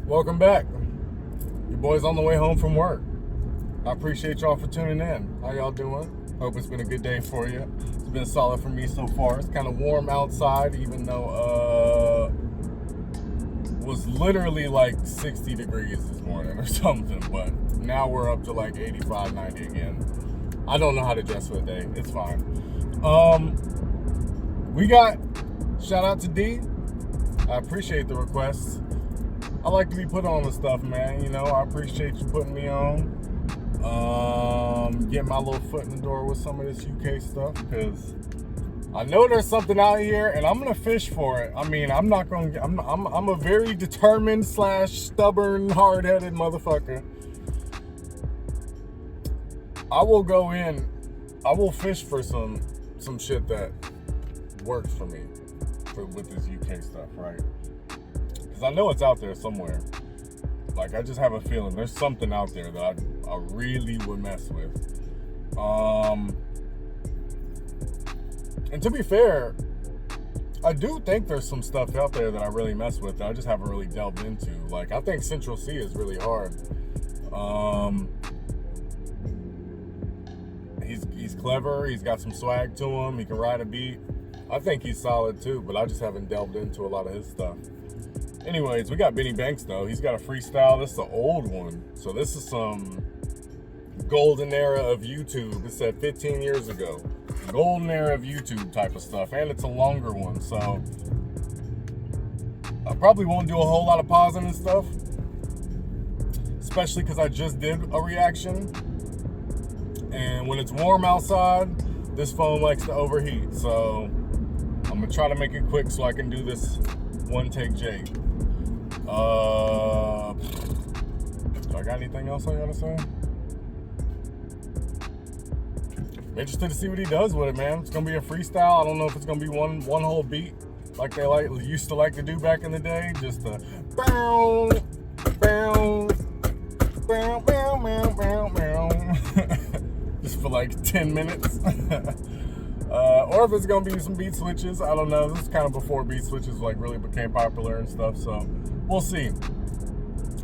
Welcome back. Your boy's on the way home from work. I appreciate y'all for tuning in. How y'all doing? Hope it's been a good day for you. It's been solid for me so far. It's kind of warm outside, even though was literally like 60 degrees this morning or something, but now we're up to like 85, 90 again. I don't know how to dress for the day. It's fine. We got shout out to D. I appreciate the requests. I like to be put on with stuff, man. You know, I appreciate you putting me on. Getting my little foot in the door with some of this UK stuff, because I know there's something out here, and I'm gonna fish for it. I mean, I'm not gonna. I'm a very determined / stubborn, hard-headed motherfucker. I will go in. I will fish for some shit that works for me with this UK stuff, right? Because I know it's out there somewhere. Like, I just have a feeling there's something out there that I really would mess with. And to be fair, I do think there's some stuff out there that I really mess with that I just haven't really delved into. Like, I think Central C is really hard. He's clever. He's got some swag to him. He can ride a beat. I think he's solid too, but I just haven't delved into a lot of his stuff. Anyways, we got Benny Banks though. He's got a freestyle. This is the old one. So this is some golden era of YouTube. It said 15 years ago. Golden era of YouTube type of stuff. And it's a longer one. So I probably won't do a whole lot of pausing and stuff. Especially because I just did a reaction. And when it's warm outside, this phone likes to overheat. So I'm going to try to make it quick so I can do this one take J. Do I got anything else I gotta say? I'm interested to see what he does with it, man. It's gonna be a freestyle. I don't know if it's gonna be one whole beat like they used to like to do back in the day. Just a bow, bow, bow, bow, bow, bow, bow. Just for like 10 minutes. Or if it's gonna be some beat switches, I don't know. This is kind of before beat switches like really became popular and stuff, so we'll see.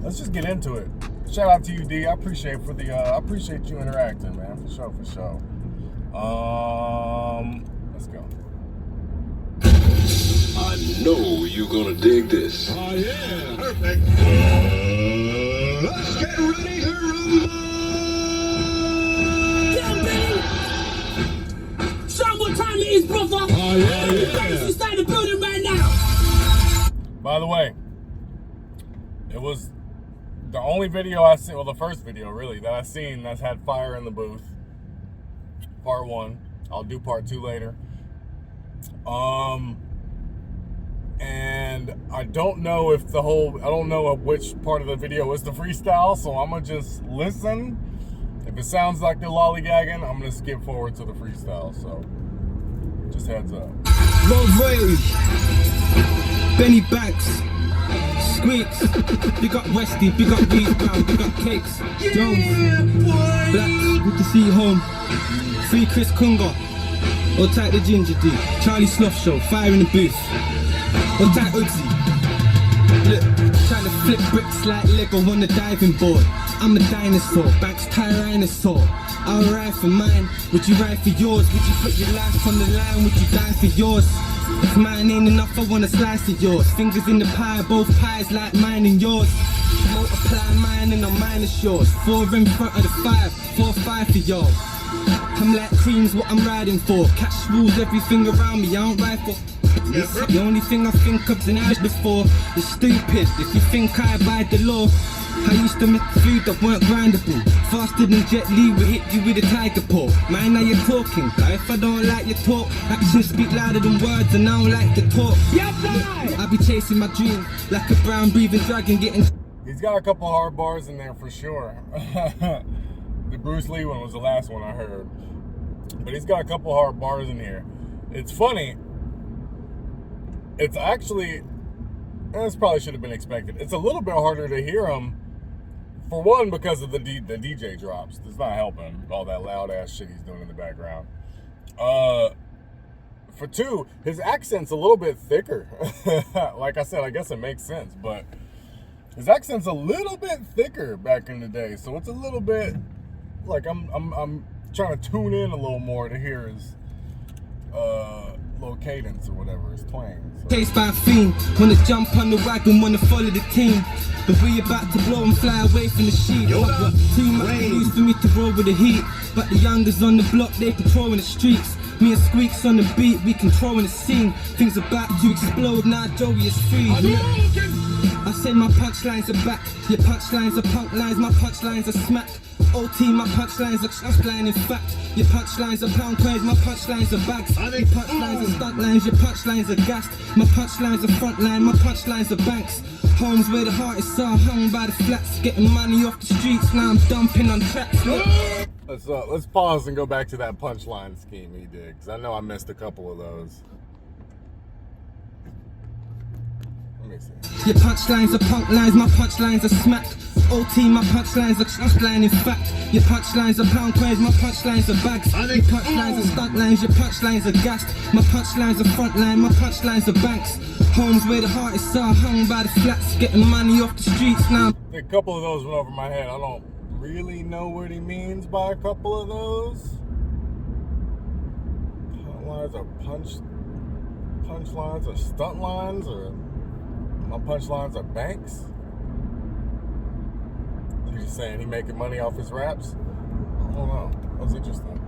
Let's just get into it. Shout out to you, D. I appreciate you interacting, man. For sure. Let's go. I know you're gonna dig this. Oh yeah, perfect. Let's get ready to rumble. Damn, baby. Show 'em what time it is, brother. Oh yeah. You stay in the building right now. By the way, it was the only video I seen, well, the first video really that I seen that's had fire in the booth. Part 1. I'll do part 2 later. And I don't know if I don't know which part of the video is the freestyle, so I'm gonna just listen. If it sounds like they're lollygagging, I'm gonna skip forward to the freestyle, so just heads up. Roll Royal, Benny Banks, Squeaks, big up Westy, big up Reed Brown, big up Cakes, Jones, Blacks, good to see you home, Free Chris Kunga, or tight the Ginger D, Charlie Sloth Show, fire in the booth, or tight Uzi. Look, trying to flip bricks like Lego on the diving board. I'm a dinosaur, Banks Tyrannosaur. I'll ride for mine, would you ride for yours? Would you put your life on the line, would you die for yours? If mine ain't enough, I want a slice of yours. Fingers in the pie, both pies like mine and yours. Multiply mine and I'll minus yours. 4 in front of the 5, 4, 5 for y'all. I'm like cream's what I'm riding for. Cash rules everything around me, I don't ride for. The only thing I think of than I before is stupid. If you think I abide the law, I used to make food that weren't grindable. Faster than Jet Li would hit you with a tiger paw. Mind how you're talking, guy. If I don't like your talk, actions speak louder than words, and I don't like to talk. I be chasing my dream like a brown breathing dragon getting. He's got a couple hard bars in there for sure. The Bruce Lee one was the last one I heard, but he's got a couple hard bars in here. It's funny. It's actually, this probably should have been expected. It's a little bit harder to hear him. For one, because of the DJ drops. It's not helping all that loud ass shit he's doing in the background. For two, his accent's a little bit thicker. Like I said, I guess it makes sense, but His accent's a little bit thicker back in the day, so it's a little bit like I'm trying to tune in a little more to hear his little cadence or whatever, his twang. So. Chased by a fiend, wanna jump on the wagon, wanna follow the team. But we about to blow and fly away from the sheep. Got too much news for me to roll with the heat. But the youngers on the block, they patrolling the streets. Me and Squeaks on the beat, we controlling the scene. Things about to explode, now Joey is free. I say my punchlines are back. Your punchlines are punk lines, my punchlines are smack. OT, my punchlines are punchline in fact. Your punchlines are pound coins, my punchlines are bags. Your punchlines are stunt lines, your punchlines are gassed. My punchlines are front line, my punchlines are banks. Homes where the heart is so hung by the flats. Getting money off the streets, now I'm dumping on tracks. Let's pause and go back to that punchline scheme he did, because I know I missed a couple of those. Let me see. Your punchlines are punk lines, my punchlines are smack. OT, my punchlines are punchline in fact. Your punchlines are pound coins, my punchlines are bags. Your punchlines are stunt lines, your punchlines are gassed. My punchlines are front line, my punchlines are banks. Homes where the heart is so hung by the flats. Getting money off the streets now. A couple of those went over my head. I don't really know what he means by a couple of those. Punchlines are punchlines or stunt lines, or my punchlines are banks. You just saying he making money off his raps? I don't know. That's interesting.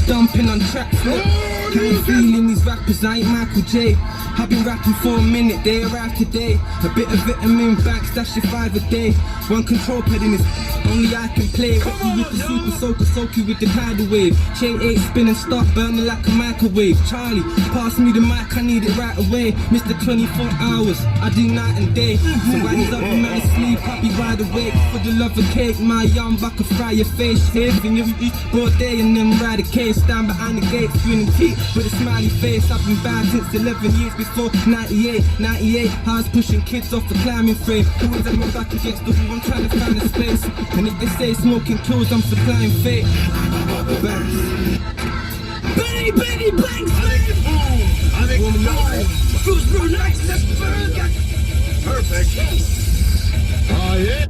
Dumping on tracks, look. I ain't feeling these rappers, I ain't Michael J. I've been rapping for a minute, they arrived today. A bit of vitamin banks, that's your 5 a day. One control pad in this, only I can play. Rocky with the super soaker, soaky with the tidal wave. Chain 8 spinning, start burning like a microwave. Charlie, pass me the mic, I need it right away. Mr. 24 hours, I do night and day. So while these other men sleep, I be wide awake. For the love of cake, my young buck can fry your face. Here, in your broad day and then ride a case. Stand behind the gates, grinning teeth with a smiley face. I've been bad since 11 years before 98. I was pushing kids off the climbing frame. Always at my back against the wall, I'm trying to find a space. And if they say smoking kills, I'm supplying fate. Banks. Benny Banks, Bruce Brunette, let's burger. Perfect. Oh, yeah.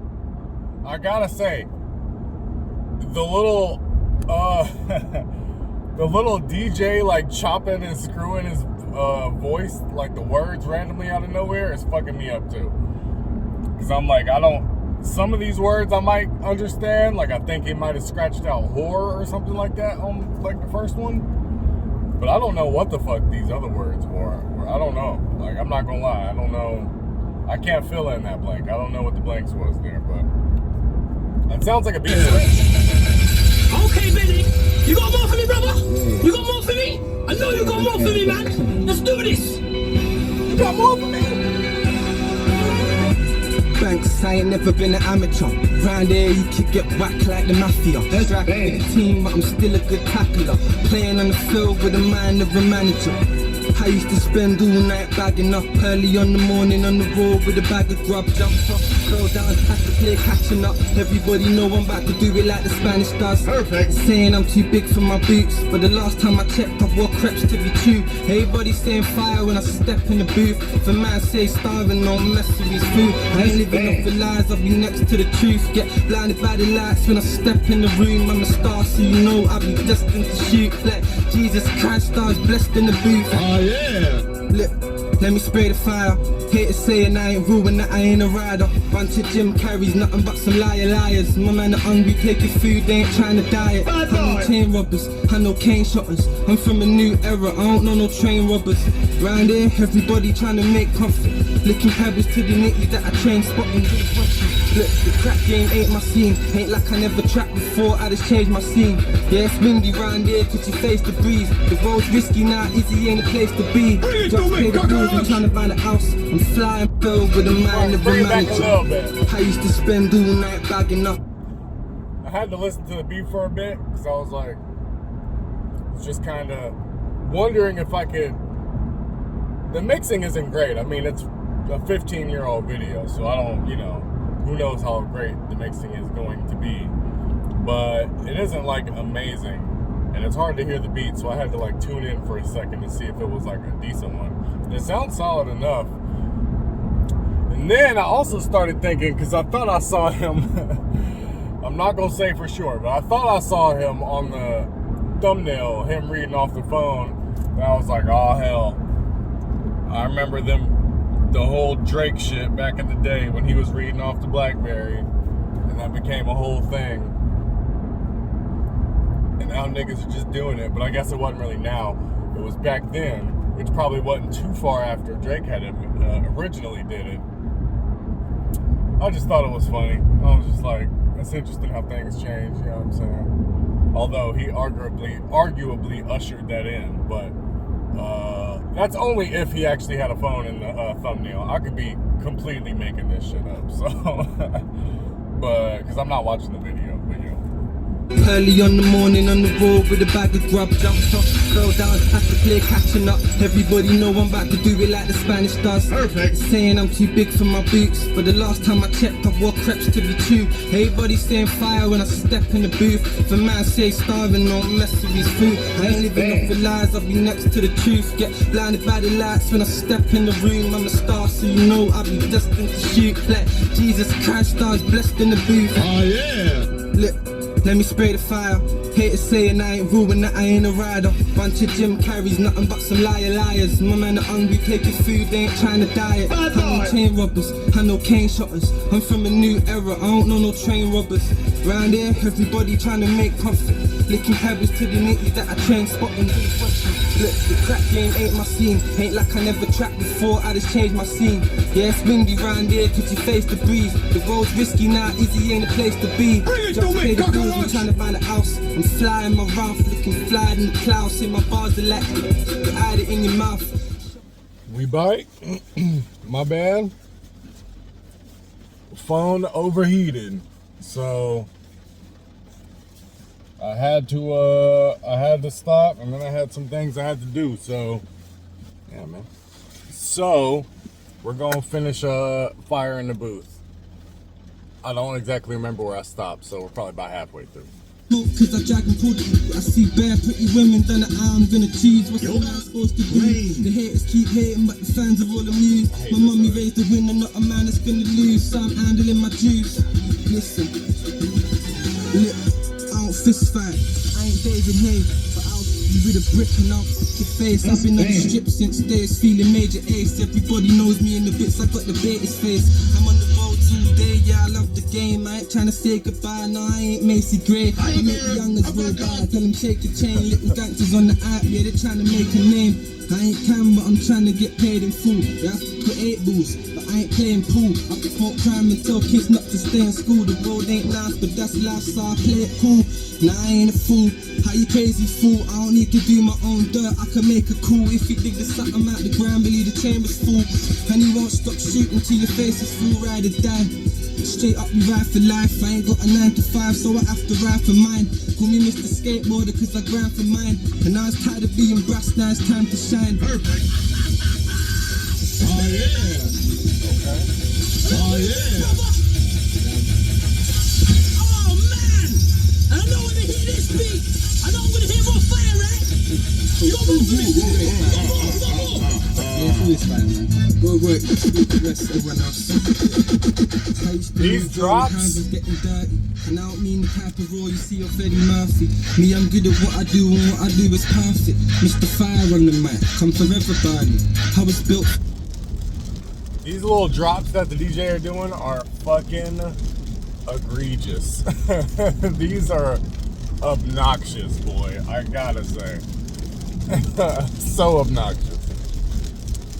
I gotta say, the little the little DJ like chopping and screwing his voice, like the words randomly out of nowhere, is fucking me up too. Cause I'm like, some of these words I might understand. Like I think he might have scratched out whore or something like that on like the first one. But I don't know what the fuck these other words were. I don't know. Like I'm not gonna lie, I don't know. I can't fill in that blank. I don't know what the blanks was there, but it sounds like a beat. Okay, Benny, you got more for me, brother? You got more for me? I know you got more for me, man. Let's do this. You got more for me? Banks, I ain't never been an amateur. Round there you could get whacked like the mafia. Strapping with the team, but I'm still a good tackler. Playing on the field with the mind of a manager. I used to spend all night bagging up. Early on the morning on the road with a bag of grub. Jumped up, fell down, had to play catching up. Everybody know I'm about to do it like the Spanish does. Perfect. Saying I'm too big for my boots, but the last time I checked I wore crepes to be true. Everybody saying fire when I step in the booth. If a man say starving, don't mess with his food. I ain't living off the lies, I'll be next to the truth. Get blinded by the lights when I step in the room. I'm a star, so you know I'll be destined to shoot. Like Jesus Christ, stars blessed in the booth. Oh, yeah. Look, let me spray the fire. Haters saying I ain't ruined, that I ain't a rider. Bunch of Jim Carreys, nothing but some liars. My man are hungry, take your food, they ain't trying to diet. I know chain robbers, I know cane shotters. I'm from a new era, I don't know no train robbers. Round here, everybody trying to make profit. Licking pebbles to the nitty that I train spotting. Look, the crack game ain't my scene. Ain't like I never trapped before, I just changed my scene. Yeah, it's windy round here, could you face the breeze? The road's risky now, Izzy ain't a place to be. Just pay the bills, I'm trying to find a house. I'm flying filled with a mind of a manager. I used to spend all night bagging up. I had to listen to the beat for a bit, because I was like, just kind of wondering if I could. The mixing isn't great. I mean, it's a 15-year-old video, so I don't, who knows how great the mixing is going to be. But it isn't like amazing, and it's hard to hear the beat, so I had to like tune in for a second to see if it was like a decent one. It sounds solid enough. And And then I also started thinking, because I thought I saw him, I'm not going to say for sure, but I thought I saw him on the thumbnail, him reading off the phone. And I was like, oh, hell. I remember the whole Drake shit back in the day when he was reading off the BlackBerry. And that became a whole thing. And now niggas are just doing it. But I guess it wasn't really now. It was back then, which probably wasn't too far after Drake had originally did it. I just thought it was funny. I was just like, that's interesting how things change, you know what I'm saying? Although he arguably ushered that in, but that's only if he actually had a phone in the thumbnail. I could be completely making this shit up, so, but, because I'm not watching the video, but you know. Early on the morning on the road with a bag of grub, jumped off, fell down, had to play catching up. Everybody know I'm about to do it like the Spanish does. Perfect. Saying I'm too big for my boots, but the last time I checked I wore crepes to be true. Everybody saying fire when I step in the booth. If a man say starving, don't mess with his food. I ain't living off the lies, I'll be next to the truth. Get blinded by the lights when I step in the room. I'm a star, so you know I'll be destined to shoot. Like Jesus Christ, stars blessed in the booth. Oh yeah. Look, let me spray the fire. Haters saying I ain't ruling, that I ain't a rider. Bunch of gym carries, nothing but some liars. My man are hungry, taking food, they ain't trying to diet. I know chain robbers, I know cane shotters. I'm from a new era, I don't know no train robbers. Round here, everybody trying to make profit. Licking pebbles to the nitties that I train spotting. Look, the crack game ain't my scene. Ain't like I never trapped before, I just changed my scene. Yeah, it's windy round here, could you face the breeze? The road's risky now, easy ain't a place to be. Just pay the bills, I'm trying to buy the house. I'm flying my round, flicking fly in the clouds. Say my bars are like, you hide it in your mouth. We bite. My bad. Phone overheated. So I had to stop, and then I had some things I had to do. So yeah, man. So we're gonna finish Fire in the Booth. I don't exactly remember where I stopped, so we're probably about halfway through. Cause I drag and pull it. I see bare pretty women, done it, I'm gonna choose. What's a man supposed to do? The haters keep hating, but the fans are all amused. My mummy raised the winner, not a man that's gonna lose. So I'm handling my juice. Listen, look, I don't fist fight. I ain't David Hay, but I'll be with a brick and I'll kick your face. I've been on the strip since days, feeling major ace. Everybody knows me in the bits, I got the baitest face. I'm on the road all day, yeah, I love the game. I ain't tryna say goodbye, no, I ain't Macy Gray. I make the youngers roll by, tell them shake the chain. Little gangsters on the app, yeah, they're tryna make a name. I ain't can, but I'm tryna get paid in full. Yeah, I put 8 balls, but I ain't playing pool. I can smoke crime and tell kids not to stay in school. The road ain't nice, but that's life, so I play it cool. Nah, I ain't a fool. How you crazy fool? I don't need to do my own dirt. I can make a call. If you dig the something out the ground, believe the chamber's full. And you won't stop shooting till your face is full. Ride or die. Straight up, we ride for life. I ain't got a 9 to 5, so I have to ride for mine. Call me Mr. Skateboarder, cause I grind for mine. And now it's tired of being brass, now it's time to shine. Perfect. Oh yeah. Oh yeah. Oh man! I know when I hear this beat, I know I'm gonna hear more fire, right? You gon' move with me. Yeah, it's always fine, man. Go work, the rest of everyone else. These drops. Hands is getting dirty. And I don't mean the type of raw you see of Eddie Murphy. Me, I'm good at what I do, and what I do is perfect. Mr. Fire on the mic, come forever, Barney. How it's built. These little drops that the DJ are doing are fucking egregious. These are obnoxious, boy. I gotta say. So obnoxious.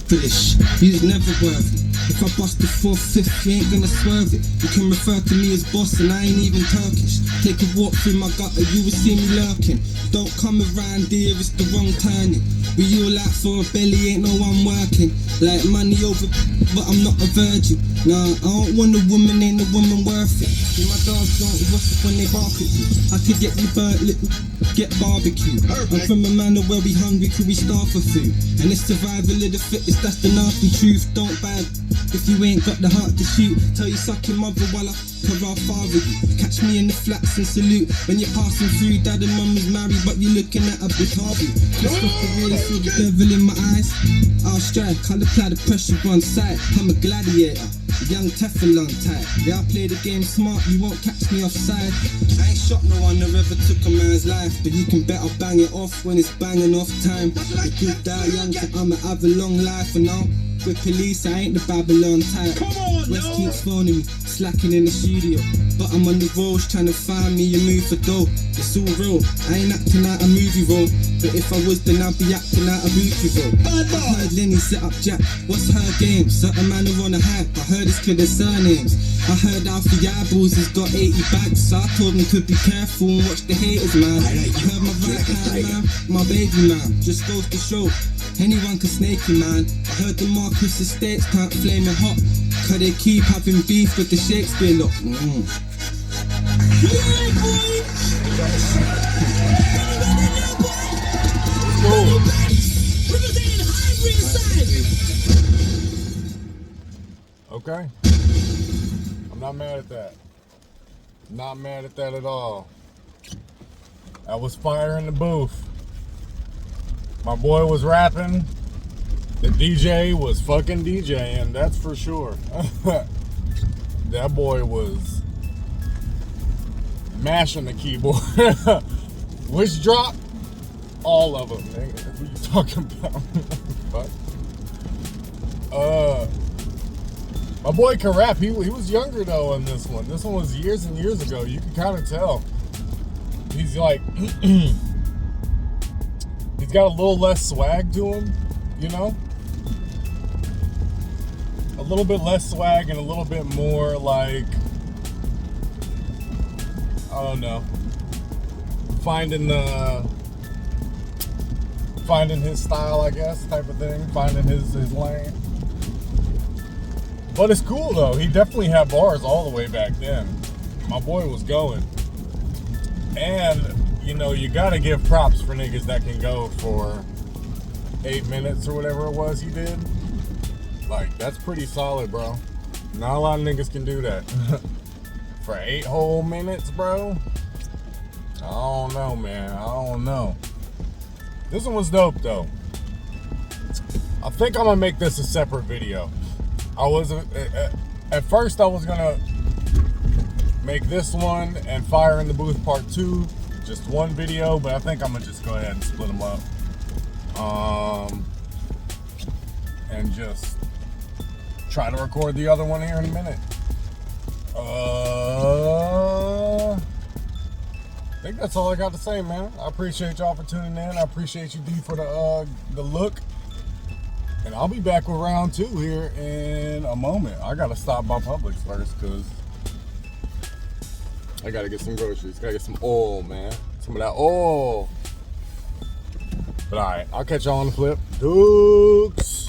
British, you's never worthy. If I bust the 4/5, you ain't gonna swerve it. You can refer to me as boss and I ain't even Turkish. Take a walk through my gutter, you will see me lurking. Don't come around here, it's the wrong turning. We all out for a belly, ain't no one working. Like money over, but I'm not a virgin. Nah, I don't want a woman, ain't a woman worth it. And my dogs don't rush when they bark at you. I could get you burnt, little, get barbecue. I'm from a man where we hungry, could we starve for food? And it's survival of the fittest, that's the nasty truth. Don't bad if you ain't got the heart to shoot. Tell you suck your mother while I corral father you. Catch me in the flats and salute. When you're passing through, dad and mum is married, but you're looking at a big hobby. Let's stop the rain, see the devil in my eyes. I'll strike, I'll apply the pressure one side. I'm a gladiator. Young Teflon type. Yeah, I play the game smart, you won't catch me offside. I ain't shot no one, never ever took a man's life, but you can bet I'll bang it off when it's banging off time. The good die young, so I'ma have a long life, and now with police, I ain't the Babylon type. West keeps phoning me, slacking in the studio, but I'm on the roads trying to find me a move for dough. It's all real, I ain't acting out a movie role, but if I was, then I'd be acting out a movie role. I heard Lenny set up Jack, what's her game? Certain man are on a hype, I heard his kid surnames. I heard Alfie Eyeballs has got 80 bags, so I told him to be careful and watch the haters, man. I heard my right hand man, my baby man, just goes to show anyone can snake you, man. I heard the Marcus Estates can't flame it hot, cause they keep having beef with the Shakespeare lot. Okay. I'm not mad at that. Not mad at that at all. That was fire in the booth. My boy was rapping. The DJ was fucking DJing, that's for sure. That boy was mashing the keyboard. Which drop? All of them. Nigga. What are you talking about? My boy can rap. He was younger though on this one. This one was years and years ago. You can kind of tell. He's like, he's got a little less swag to him, you know? A little bit less swag and a little bit more like, I don't know, finding his style, I guess, type of thing, finding his lane. But it's cool though. He definitely had bars all the way back then. My boy was going. And, you know, you gotta give props for niggas that can go for 8 minutes or whatever it was he did. Like, that's pretty solid, bro. Not a lot of niggas can do that. For 8 whole minutes, bro? I don't know, man. I don't know. This one was dope, though. I think I'm gonna make this a separate video. At first I was gonna make this one and Fire in the Booth Part 2 just one video, but I think I'm gonna just go ahead and split them up. And just try to record the other one here in a minute. I think that's all I got to say, man. I appreciate y'all for tuning in. I appreciate you, D, for the look. And I'll be back with round 2 here in a moment. I gotta stop by Publix first, cause I gotta get some groceries. Gotta get some oil, man. Some of that oil. But alright, I'll catch y'all on the flip. Dukes.